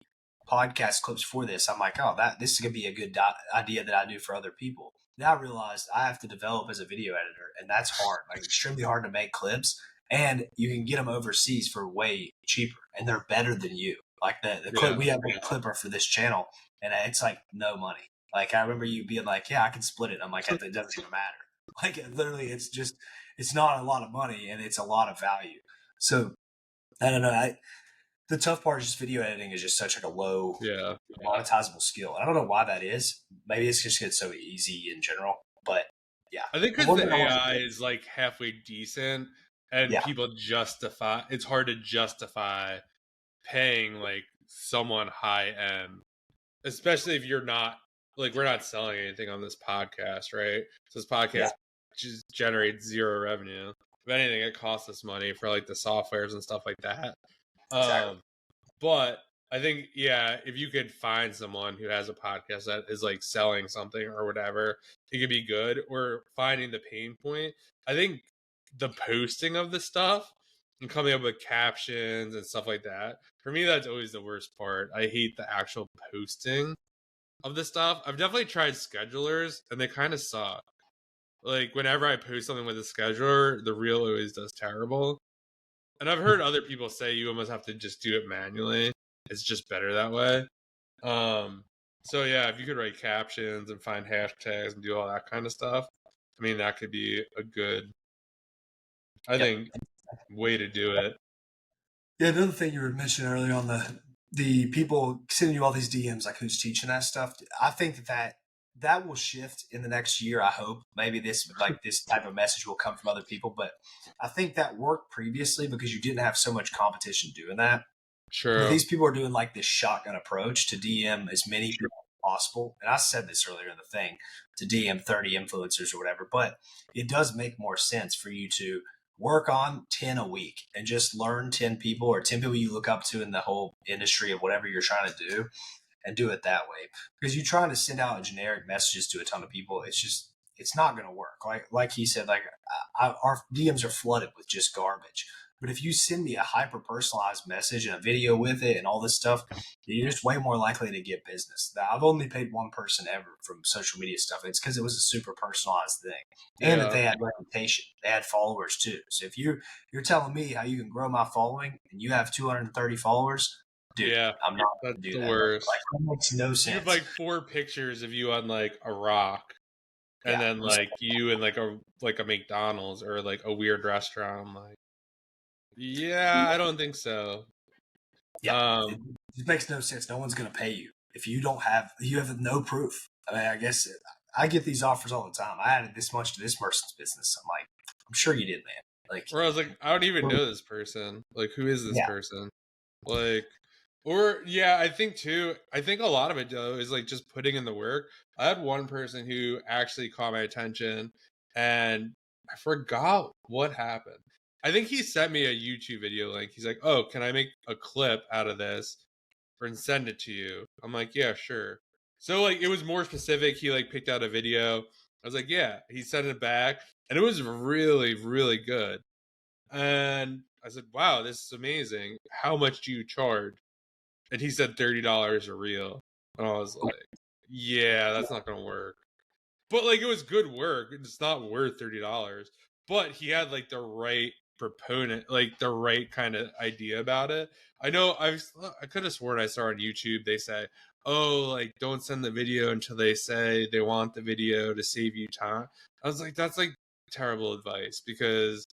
podcast clips for this, I'm like, oh, this is gonna be a good idea that I do for other people. Now I realized I have to develop as a video editor, and that's hard, like extremely hard to make clips, and you can get them overseas for way cheaper, and they're better than you. Like the clip Yeah. we have a clipper for this channel, and it's like no money. Like I remember you being like, "Yeah, I can split it." I'm like, "It doesn't even matter." Like literally, it's not a lot of money, and it's a lot of value. So I don't know. The tough part is just video editing is just such like a low Yeah. monetizable skill. I don't know why that is. Maybe it's just it's so easy in general. But yeah, I think the because one thing the I want AI to is like halfway decent, and yeah, people justify, it's hard to justify paying like someone high end, especially if you're not, like, we're not selling anything on this podcast, right? So this yeah, podcast just generates zero revenue. If anything, it costs us money for like the softwares and stuff like that. exactly. Um, but I think, yeah, if you could find someone who has a podcast that is like selling something or whatever, it could be good. Or finding the pain point. I think the posting of the stuff and coming up with captions and stuff like that, for me, that's always the worst part. I hate the actual posting of the stuff. I've definitely tried schedulers and they kind of suck. Like whenever I post something with a scheduler, the reel always does terrible. And I've heard other people say you almost have to just do it manually. It's just better that way. So yeah, if you could write captions and find hashtags and do all that kind of stuff, I mean, that could be a good, I Yep. think, way to do it. Yeah, another thing you were mentioning earlier on the people sending you all these DMs, like who's teaching that stuff. I think that will shift in the next year. I hope maybe this type of message will come from other people, but I think that worked previously because you didn't have so much competition doing that. But True. these people are doing like this shotgun approach to DM as many people as possible. And I said this earlier in the thing to DM 30 influencers or whatever, but it does make more sense for you to work on 10 a week and just learn 10 people or 10 people you look up to in the whole industry of whatever you're trying to do and do it that way. Because you're trying to send out generic messages to a ton of people. It's not going to work. Like he said, our DMs are flooded with just garbage. But if you send me a hyper personalized message and a video with it and all this stuff, you're just way more likely to get business. Now, I've only paid one person ever from social media stuff. It's because it was a super personalized thing, and that Yeah. they had reputation, they had followers too. So if you're telling me how you can grow my following and you have 230 followers, dude, Yeah. I'm not That's going to do the that. worst. Like, that makes no You sense. have like 4 pictures of you on like a rock, and Yeah. then like you in like a McDonald's or like a weird restaurant. I'm like, yeah, I don't think so. Yeah, it makes no sense. No one's going to pay you if you have no proof. I mean, I guess I get these offers all the time. I added this much to this person's business. I'm like, I'm sure you did, man. Like, Where I was like, I don't even know this person. Like, who is this yeah, person? Like, or yeah, I think a lot of it though is like just putting in the work. I had one person who actually caught my attention, and I forgot what happened. I think he sent me a YouTube video link. He's like, "Oh, can I make a clip out of this and send it to you?" I'm like, "Yeah, sure." So like it was more specific. He like picked out a video. I was like, "Yeah." He sent it back, and it was really, really good. And I said, "Wow, this is amazing. How much do you charge?" And he said $30 a reel. And I was like, "Yeah, that's not gonna work." But like it was good work. It's not worth $30. But he had like the right proponent, like the right kind of idea about it. I know I could have sworn I saw on YouTube they say, "Oh, like don't send the video until they say they want the video to save you time." I was like, that's like terrible advice because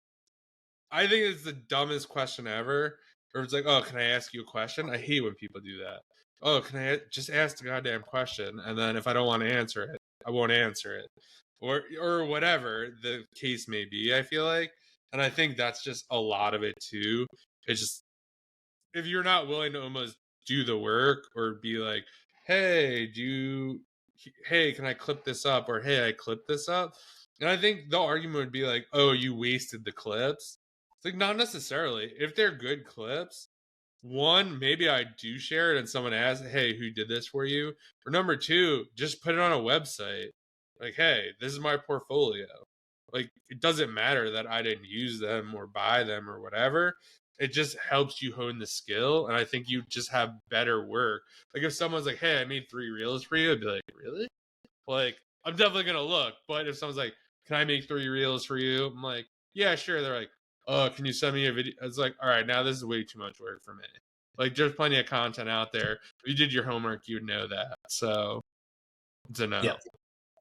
I think it's the dumbest question ever. Or it's like, "Oh, can I ask you a question?" I hate when people do that. "Oh, can I just ask the goddamn question?" And then if I don't want to answer it, I won't answer it, or whatever the case may be. I feel like, and I think that's just a lot of it too. It's just if you're not willing to almost do the work or be like, "Hey, hey, can I clip this up?" or "Hey, I clipped this up." And I think the argument would be like, "Oh, you wasted the clips." It's like not necessarily. If they're good clips, one, maybe I do share it and someone asks, "Hey, who did this for you?" Or number two, just put it on a website. Like, "Hey, this is my portfolio." Like, it doesn't matter that I didn't use them or buy them or whatever. It just helps you hone the skill. And I think you just have better work. Like, if someone's like, "Hey, I made 3 reels for you," I'd be like, "Really?" Like, I'm definitely going to look. But if someone's like, "Can I make 3 reels for you?" I'm like, "Yeah, sure." They're like, "Oh, can you send me a video?" It's like, all right, now this is way too much work for me. Like, there's plenty of content out there. If you did your homework, you would know that. So, it's a yeah, no.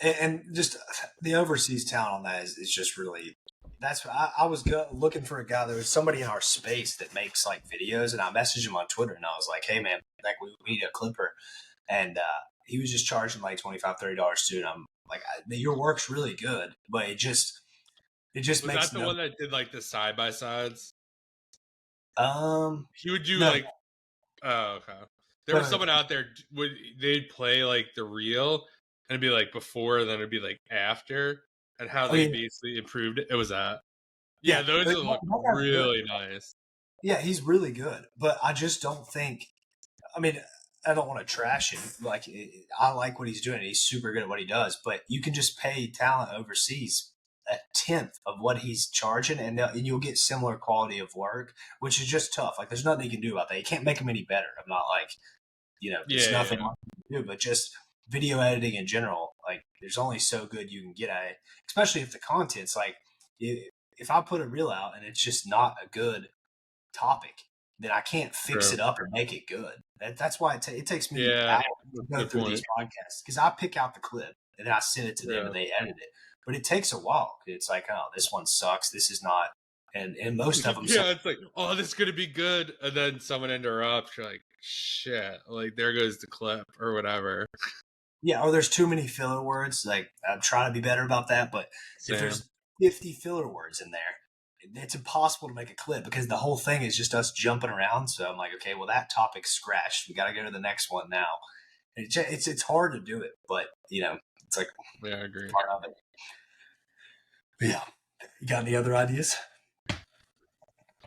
and just the overseas talent on that is just really. That's what I was looking for a guy. There was somebody in our space that makes like videos, and I messaged him on Twitter, and I was like, "Hey, man, like we need a clipper," and he was just charging like $25-$30 too. And I'm like, "Your work's really good, but it just Was makes that the no." one that did like the side by sides? Um, He would do no, like, oh, okay. There was no, someone out there, would they'd play like the reel and it'd be like before, then it'd be like after, and how oh they yeah, basically improved it. It was that. Yeah, yeah, those that look guy's good. really nice. Yeah, he's really good, but I just don't think. I mean, I don't want to trash him. Like, I like what he's doing. He's super good at what he does. But you can just pay talent overseas a tenth of what he's charging, and you'll get similar quality of work, which is just tough. Like, there's nothing you can do about that. You can't make them any better. I'm not like, there's Yeah, nothing yeah. you can do, but just video editing in general. Like, there's only so good you can get at it, especially if the content's like, if I put a reel out and it's just not a good topic, then I can't fix True. it up and make it good. That's why it takes me Yeah, hours to that's a go good through point. these podcasts, because I pick out the clip and then I send it to them Yeah. and they edit it. But it takes a while. It's like, oh, this one sucks. This is not. And most of them, Yeah, it's like, oh, this is gonna be good, and then someone interrupts. You're like, shit, like there goes the clip or whatever. yeah, or there's too many filler words. Like, I'm trying to be better about that, but if Same. there's 50 filler words in there, it's impossible to make a clip because the whole thing is just us jumping around. So I'm like, okay, well, that topic's scratched. We got to go to the next one now. It's hard to do it, but it's like Yeah, I agree. part of it. But yeah, you got any other ideas?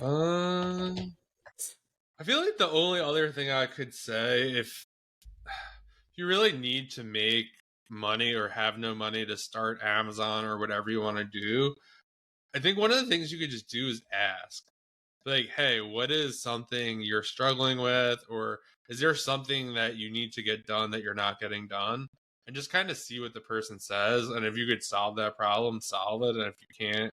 I feel like the only other thing I could say, if you really need to make money or have no money to start Amazon or whatever you want to do, I think one of the things you could just do is ask. Like, hey, what is something you're struggling with? Or is there something that you need to get done that you're not getting done? And just kind of see what the person says. And if you could solve that problem, solve it. And if you can't,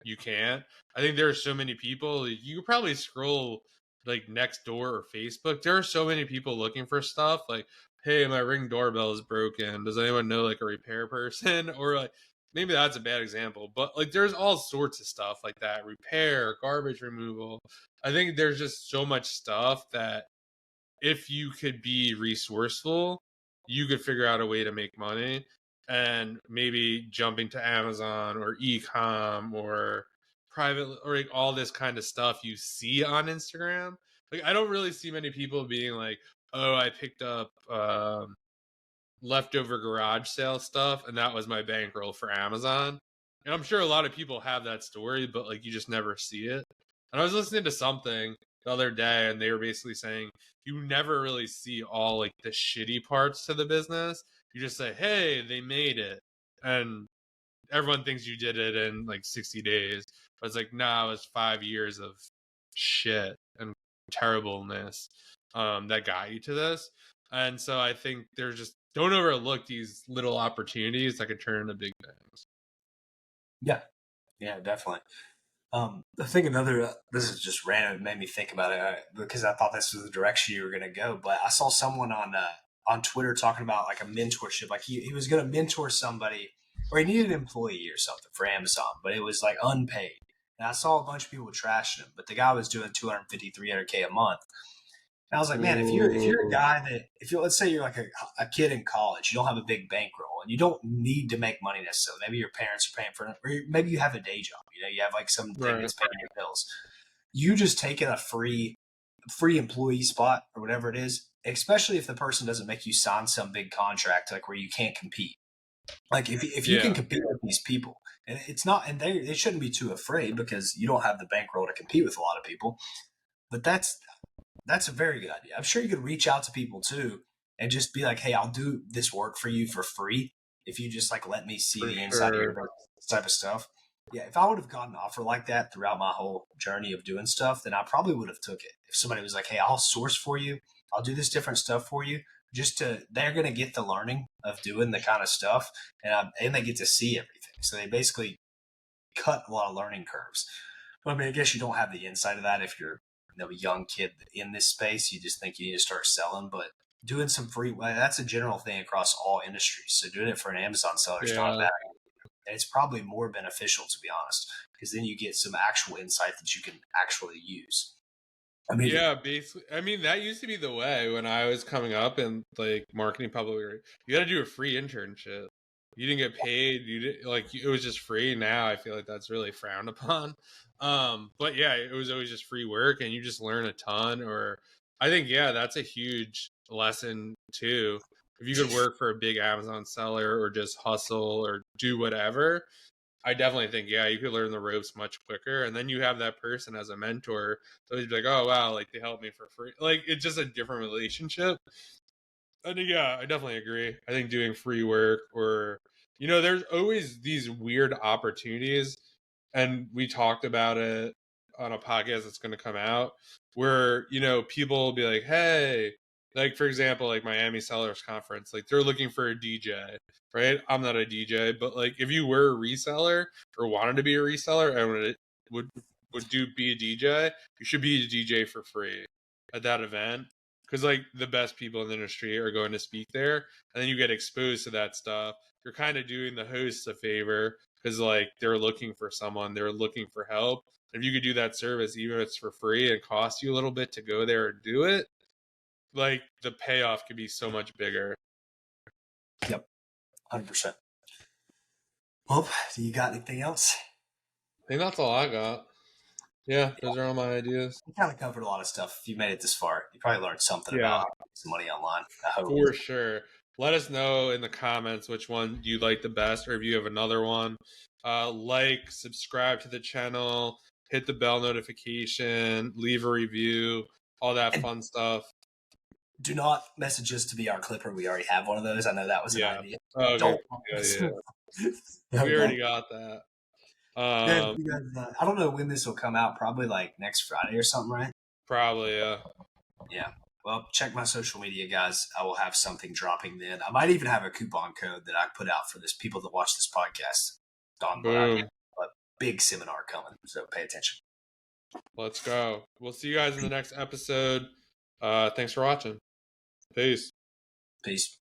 you can't. I think there are so many people. You could probably scroll like Nextdoor or Facebook. There are so many people looking for stuff. Like, hey, my Ring doorbell is broken. Does anyone know like a repair person? Or like maybe that's a bad example, but like there's all sorts of stuff like that. Repair, garbage removal. I think there's just so much stuff that if you could be resourceful, you could figure out a way to make money. And maybe jumping to Amazon or ecom or private or like all this kind of stuff you see on Instagram. Like I don't really see many people being like, "Oh, I picked up leftover garage sale stuff and that was my bankroll for Amazon." And I'm sure a lot of people have that story, but like you just never see it. And I was listening to something the other day and they were basically saying you never really see all like the shitty parts to the business. You just say, "Hey, they made it." And everyone thinks you did it in like 60 days. But it's like, nah, it was 5 years of shit and terribleness that got you to this. And so I think there's just don't overlook these little opportunities that could turn into big things. Yeah, definitely. I think another. This is just random. It made me think about it because I thought this was the direction you were going to go. But I saw someone on Twitter talking about like a mentorship. Like he was going to mentor somebody, or he needed an employee or something for Amazon, but it was like unpaid. And I saw a bunch of people trashing him, but the guy was doing 250, 300K a month. And I was like, man, if you're a guy that let's say you're like a kid in college, you don't have a big bankroll, and you don't need to make money necessarily. Maybe your parents are paying for it, or maybe you have a day job. You have like something that's paying your bills. You just taking a free employee spot or whatever it is, especially if the person doesn't make you sign some big contract like where you can't compete. Like if you can compete with these people, and it's not, and they shouldn't be too afraid because you don't have the bankroll to compete with a lot of people. But that's a very good idea. I'm sure you could reach out to people too and just be like, "Hey, I'll do this work for you for free if you just like let me see For the inside of your sure. business," type of stuff. Yeah, if I would have gotten an offer like that throughout my whole journey of doing stuff, then I probably would have took it. If somebody was like, "Hey, I'll source for you, I'll do this different stuff for you," they're gonna get the learning of doing the kind of stuff, and they get to see everything. So they basically cut a lot of learning curves. But I mean, I guess you don't have the insight of that if you're a young kid in this space. You just think you need to start selling, but doing some free, that's a general thing across all industries. So doing it for an Amazon seller is not bad. And it's probably more beneficial, to be honest, because then you get some actual insight that you can actually use. I mean, Yeah, basically. I mean, that used to be the way when I was coming up in like marketing public. You got to do a free internship. You didn't get paid. You did like it was just free. Now I feel like that's really frowned upon. But yeah, it was always just free work, and you just learn a ton. Or I think that's a huge lesson too. If you could work for a big Amazon seller or just hustle or do whatever, I definitely think, you could learn the ropes much quicker. And then you have that person as a mentor. So he'd be like, oh, wow, like they helped me for free. Like it's just a different relationship. And I definitely agree. I think doing free work or, there's always these weird opportunities. And we talked about it on a podcast that's going to come out where, people will be like, hey, like for example, like Miami Sellers Conference, like they're looking for a DJ, right? I'm not a DJ, but like if you were a reseller or wanted to be a reseller and would would be a DJ, you should be a DJ for free at that event. Because like the best people in the industry are going to speak there, and then you get exposed to that stuff. You're kind of doing the hosts a favor because like they're looking for someone, they're looking for help. If you could do that service, even if it's for free and cost you a little bit to go there and do it, like the payoff could be so much bigger. Yep, 100%. Well, do you got anything else? I think that's all I got. Yeah, those are all my ideas. We kind of covered a lot of stuff. If you made it this far, you probably learned something about how to make some money online. I hope. For sure. Let us know in the comments which one you like the best, or if you have another one. Like, subscribe to the channel, hit the bell notification, leave a review, all that fun stuff. Do not message us to be our clipper. We already have one of those. I know that was an idea. Okay. Don't. Yeah. We already got that. I don't know when this will come out. Probably like next Friday or something, right? Probably, yeah. Yeah. Well, check my social media, guys. I will have something dropping then. I might even have a coupon code that I put out for this people that watch this podcast. Boom. A big seminar coming, so pay attention. Let's go. We'll see you guys in the next episode. Thanks for watching. Peace. Peace.